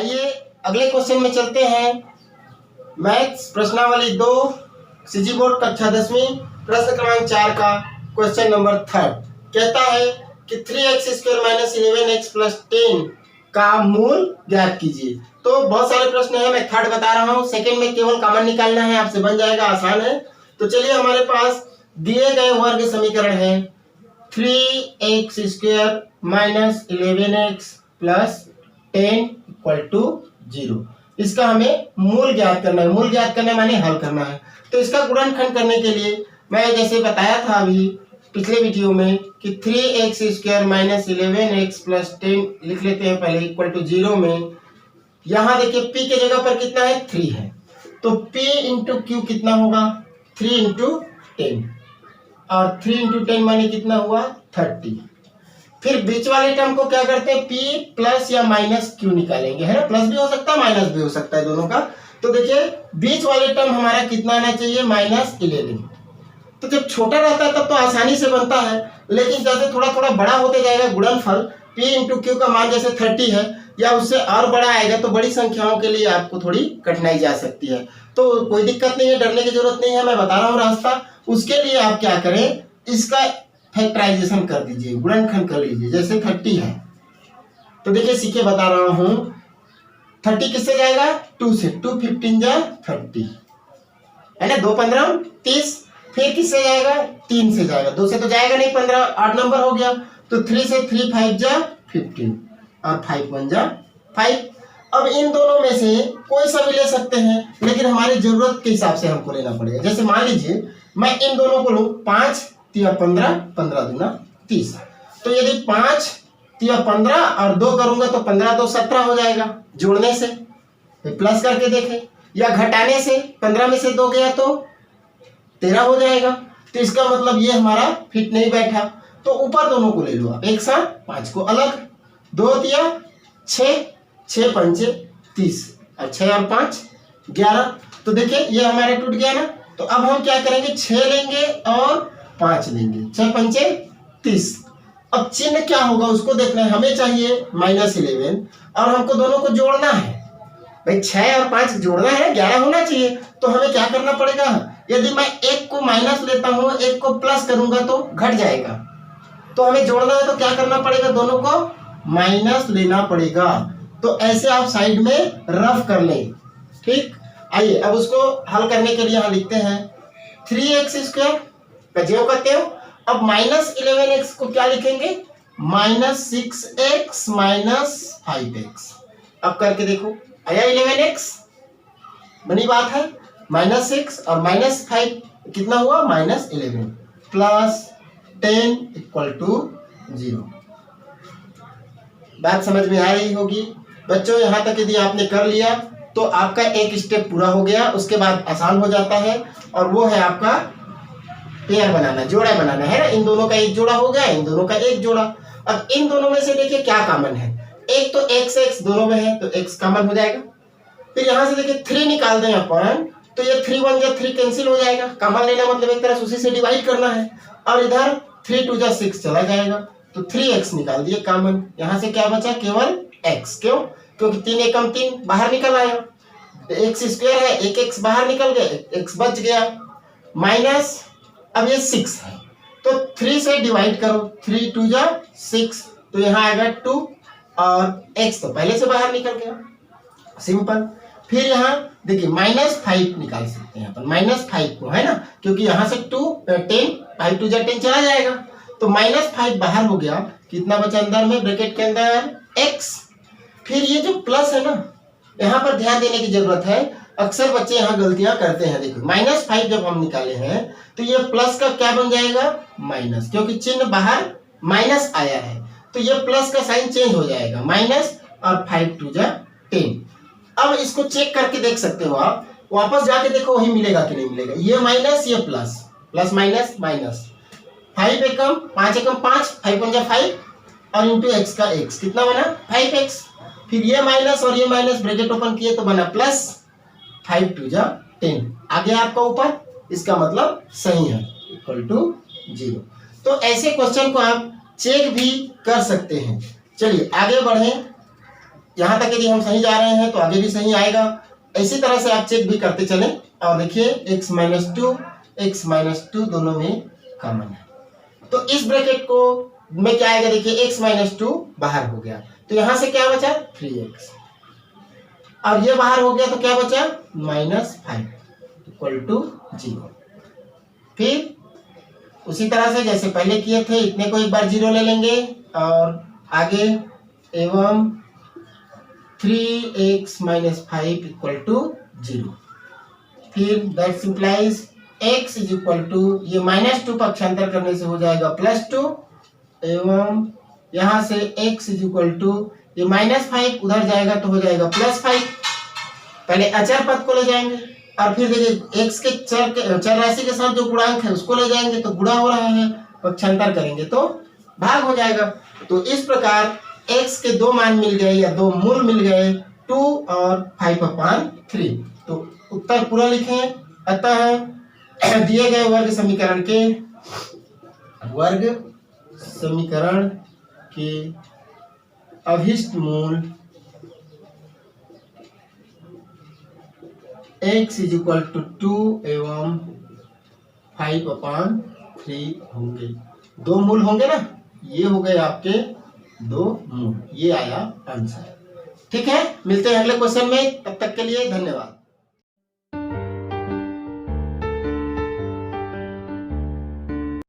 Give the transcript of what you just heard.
आइए अगले क्वेश्चन में चलते हैं। मैथ्स प्रश्नावली 2 सीजी बोर्ड कक्षा 10वीं प्रश्न क्रमांक 4 का क्वेश्चन नंबर 3 कहता है कि 3x² - 11x + 10 का मूल ज्ञात कीजिए। तो बहुत सारे प्रश्न हैं, मैं थर्ड बता रहा हूँ, सेकंड में केवल कॉमन निकालना है, आपसे बन जाएगा, आसान है। तो चलिए हमारे पास दिए गए वर्ग समीकरण है 3x² - 11x + 10 = 0। इसका हमें मूल ज्ञात करना है। मूल ज्ञात करना माने हल करना है। तो इसका गुणनखंड करने के लिए मैं जैसे बताया था अभी पिछले वीडियो में कि 3x² - 11x + 10 लिख लेते हैं पहले = 0 में। यहाँ देखिए p के जगह पर कितना है 3 है, तो p × q कितना होगा 3 × 10 और 3 × 10 माने कितना हुआ 30। फिर बीच वाले टर्म को क्या करते हैं p प्लस या माइनस q निकालेंगे, है ना। प्लस भी हो सकता है माइनस भी हो सकता है, दोनों का। तो देखिए बीच वाले टर्म हमारा कितना आना चाहिए -11। तो जब छोटा रहता है तब तो आसानी से बनता है, लेकिन जैसे थोड़ा थोड़ा बड़ा होते जाएगा गुणनफल p × q का मान जैसे 30 है या उससे और बड़ा आएगा तो बड़ी संख्याओं के लिए आपको थोड़ी कठिनाई जा सकती है। तो कोई दिक्कत नहीं है, डरने की जरूरत नहीं है, मैं बता रहा हूँ रास्ता। उसके लिए आप क्या करें, इसका फैक्टराइजेशन कर दीजिए, गुणनखंड कर लीजिए। जैसे 30 है तो देखिए सीखे बता रहा हूं, 30 किससे जाएगा 2 से, 2 15 जा 30 है ना, 2 15 30। फिर किससे जाएगा 3 से जाएगा, 2 से तो जाएगा नहीं, 15 8 नंबर हो गया। तो 3 से 3 5 जा 15 और 5 1 जा 5। अब इन दोनों में से कोई सा भी ले सकते हैं, लेकिन हमारी जरूरत के हिसाब से हमको लेना पड़ेगा। जैसे मान लीजिए मैं इन दोनों को लूं, 5 3 15 15 दूना 30। तो यदि 5 3 15 और 2 करूंगा तो 15 2 17 हो जाएगा जोड़ने से। प्लस करके देखें या घटाने से, 15 में से 2 गया तो 13 हो जाएगा। तो इसका मतलब ये हमारा फिट नहीं बैठा, तो ऊपर दोनों को ले लो आप एक साथ, 5 को अलग, 2 दिया 6 6 5 30 और 6 और 5 11। तो देखिए ये हमारा टूट गया ना। तो अब हम क्या करेंगे, 6 लेंगे और 5 लेंगे, 6 5 30। अब चिन्ह क्या होगा उसको देखना है, हमें चाहिए -11 और हमको दोनों को जोड़ना है। भाई 6 और 5 जोड़ना है, 11 होना चाहिए। तो हमें क्या करना पड़ेगा, यदि मैं एक को माइनस लेता हूं एक को प्लस करूंगा तो घट जाएगा। तो हमें जोड़ना है तो क्या करना पड़ेगा, दोनों को माइनस लेना पड़ेगा। तो ऐसे आप साइड में रफ कर लें, ठीक। आइए अब उसको हल करने के लिए यहाँ लिखते हैं 3x² का जो करते हो। अब -11x को क्या लिखेंगे, -6x - 5x। अब करके देखो आया 11x, बनी बात है। -6 और -5 कितना हुआ -11 + 10 = 0। बात समझ में आ रही होगी बच्चों। यहाँ तक यदि आपने कर लिया तो आपका एक स्टेप पूरा हो गया। उसके बाद आसान हो जाता है और वो है आपका पेयर बनाना, जोड़ा बनाना, है ना। इन दोनों का एक जोड़ा हो गया, इन दोनों का एक जोड़ा। अब इन दोनों में से देखिए क्या कॉमन है, एक तो x दोनों में है तो x कॉमन हो जाएगा। फिर यहाँ से देखिए 3 निकाल दें अपन, तो ये 3 1 जा 3 कैंसिल हो जाएगा। कॉमन लेना मतलब एक तरह से उसी से डिवाइड करना है। और इधर 3 2 जा 6 चला जाएगा, तो 3x निकाल दिए कॉमन। यहाँ से क्या बचा, केवल x। क्यों, क्योंकि 3 एकम 3 बाहर निकल आया, x² है, एक x बाहर निकल गया, x बच गया। माइनस अब ये 6 है तो 3 से डिवाइड करो, 3 2 जा 6, तो यहाँ आएगा 2 और x तो पहले से बाहर निकल गया, सिंपल। फिर यहाँ देखिए -5 निकाल सकते हैं अपन, -5 को, है ना, क्योंकि यहाँ से 2 10 5 2 जा 10 चला जाएगा। तो -5 बाहर हो गया, कितना बचा अंदर में, ब्रैकेट के अंदर x। फिर ये जो प्लस है ना, यहाँ पर ध्यान देने की जरूरत है। अक्सर बच्चे यहाँ गलतियां करते हैं। देखो -5 जब हम निकाले हैं तो ये प्लस का क्या बन जाएगा माइनस, क्योंकि चिन्ह बाहर माइनस आया है तो ये प्लस का साइन चेंज हो जाएगा, माइनस और 5 2 जा 10। अब इसको चेक करके देख सकते हो आप, वापस जाके देखो वही मिलेगा कि नहीं मिलेगा। ये माइनस ये प्लस, प्लस माइनस माइनस, 5 एकम 5 एकम 5, 5 1 जा 5 और इंटू x का x कितना बना 5x। फिर ये माइनस और ये माइनस ब्रैकेट ओपन किए तो बना प्लस, 5 2 जा 10 आ गया आपका ऊपर, इसका मतलब सही है, = 0। तो ऐसे क्वेश्चन को आप चेक भी कर सकते हैं। चलिए आगे बढ़ें। यहाँ तक यदि हम सही जा रहे हैं तो आगे भी सही आएगा। इसी तरह से आप चेक भी करते चलें। और देखिए x माइनस टू दोनों में कॉमन है, तो इस ब्रैकेट को में क्या आएगा, देखिए x माइनस टू बाहर हो गया तो यहाँ से क्या बचा 3x, और ये बाहर हो गया तो क्या बचा -5 इक्वल टू 0। फिर उसी तरह से जैसे पहले किए थे इतने को एक बार 0 ले लेंगे और आगे एवं 3x माइनस 5 इक्वल टू 0। फिर that implies x is equal to, ये -2 पक्षांतर करने से हो जाएगा +2 एवं यहाँ से x इज इक्वल टू, ये -5 उधर जाएगा तो हो जाएगा +5। पहले अचर पद को ले जाएंगे और फिर देखिए x के चर राशि के साथ जो गुणांक है उसको ले जाएंगे तो गुणा हो रहा है, पक्षांतर करेंगे तो भाग हो जाएगा। तो इस प्रकार x के दो मान मिल गए या दो मूल मिल गए 2 और 5/3। तो उत्तर पूरा लिखें। अतः दिए गए वर्ग समीकरण के अभिष्ट मूल x इज इक्वल टू 2 एवं 5/3 होंगे। दो मूल होंगे ना, ये हो गए आपके दो मूल, ये आया आंसर। ठीक है, मिलते हैं अगले क्वेश्चन में, तब तक के लिए धन्यवाद।